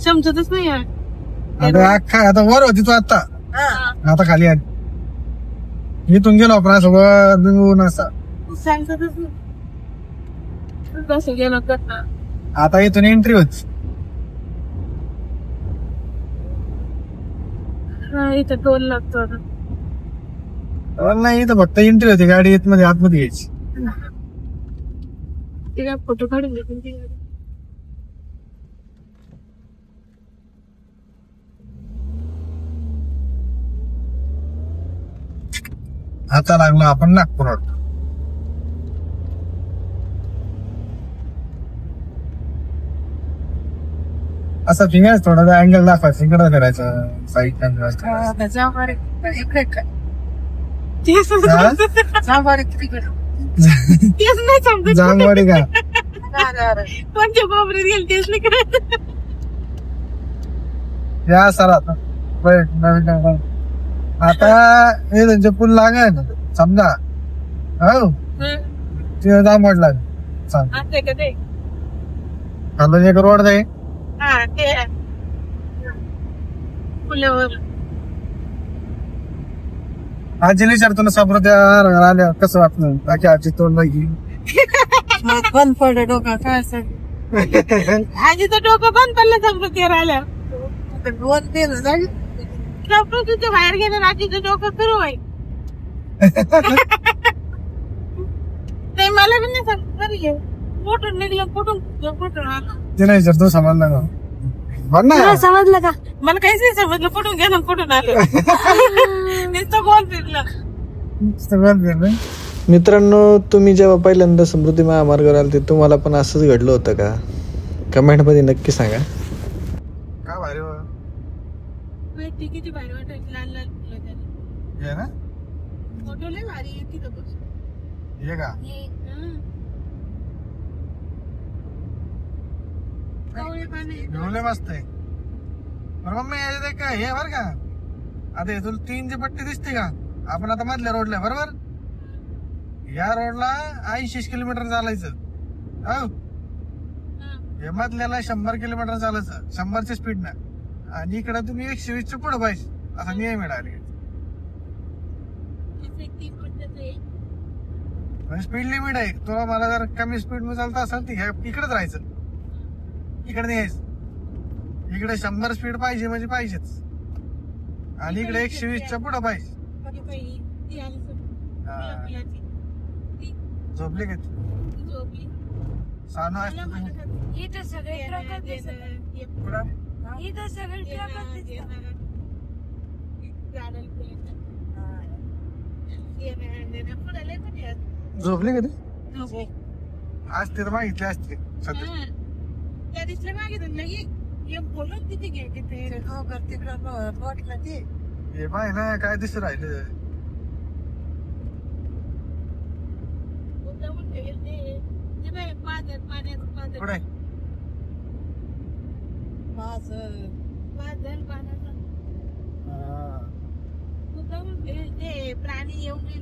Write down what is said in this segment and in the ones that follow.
समजतच नाही यार. आता अख्खा आता वर होती तू आता खाली आली. इथून गेलो आपण असं वर निघून असं. सांगतच नाही कसं गेलं करता. आता इथून एंट्री होती. इथं टोल लागतो आता. नाही इथं फक्त एंट्री होती, गाडी आतमध्ये घ्यायची. ते काय फोटो काढून घेतील ती गाडी. आता लागलो आपण नागपुरात. असं फिंगायचं थोडा अँगल दाखवायचं, इकडं करायचं साईड जांगवाडी का कोणत्या बाबरीत गेल तेच नाही करत. या सर आता नवीन आता हे त्यांचे पूल लागाय ना समजा. हो ते जांभवडला सांग एक रोड जाईल. हा ते पुलावर आजीने विचारतो ना सापडत्या आल्या कसं वाटलं बाकी आजी तोंड नाही. बंद पडलं डोकं काय आजीचं डोकं बंद पडलं समृद्धीवर आल्या. प्रकृतीच्या बाहेर गेलं आजीचं डोकं सुरू आहे. ते मला पण नाही सांग कुठून निघलं कुठून आलं ते नाही विचारतो समजलं का बघ ना. समजलं का मला काहीच नाही समजलं कुठून गेलं कुठून आलं. नुसतं गोल फिरलं. मित्रांनो, तुम्ही जेव्हा पहिल्यांदा समृद्धी महामार्गावर आले तुम्हाला पण असंच घडलं होतं का? कमेंट मध्ये नक्की सांगा. काय भारी किती भारी वाटायची लाल लाल फुलं त्याला. ना फोटो लय भारी येते हे का एवढे मस्त आहे. बरोबर मग याच्यात एक हे बर का आता तुला 3 जी पट्टी दिसते का? आपण आता मधल्या रोडला बरोबर या रोडला 80 किलोमीटर चालायचं. हो हे मधल्याला 100 किलोमीटर चालायचं 100च्या स्पीड ना. आणि इकडे तुम्ही 120 च्या पुढे पाहिजे असा नियम मिळाले. स्पीड लिमिट आहे. तुला मला जर कमी स्पीड मध्ये चालता असेल तर इकडेच राहायचं, इकडे नाही यायचं. इकडे 100 स्पीड पाहिजे म्हणजे पाहिजेच. आणि इकडे 120 च्या पुढे पाहिजे. झोपली का सानू इथं सगळे झोपली का ते आज ते तर मागितले असते सध्या त्या दिसल्या मागितलं बोलत तिथे घे तिथे तिकडं वाटलं ते हे पाय ना काय दिसत राहिले. कुठे ते प्राणी एवढे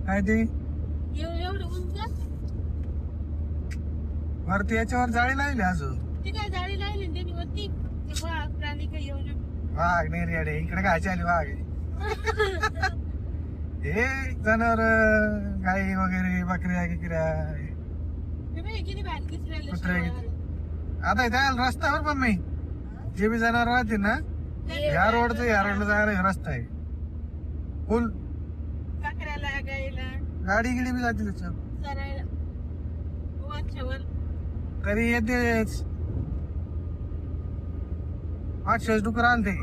काय ते एवढं उंच वरती याच्यावर जाळी लावली अजून. ती काय जाळी लावली त्यांनी वरती प्राणी काही येऊन वाघ नाही रेडे इकडे कायची आली वाघ हे जनावर गाई वगैरे बकऱ्या किकऱ्या कुत्र्या आता इथे रस्त्यावर पण मी जे बी जनावर राहते ना या रोडचं या रोडला जायला रस्ता आहे फुल. गाडी गिडी बी जाते त्याच्यावर तरी येतेच 800 डुकर आणते.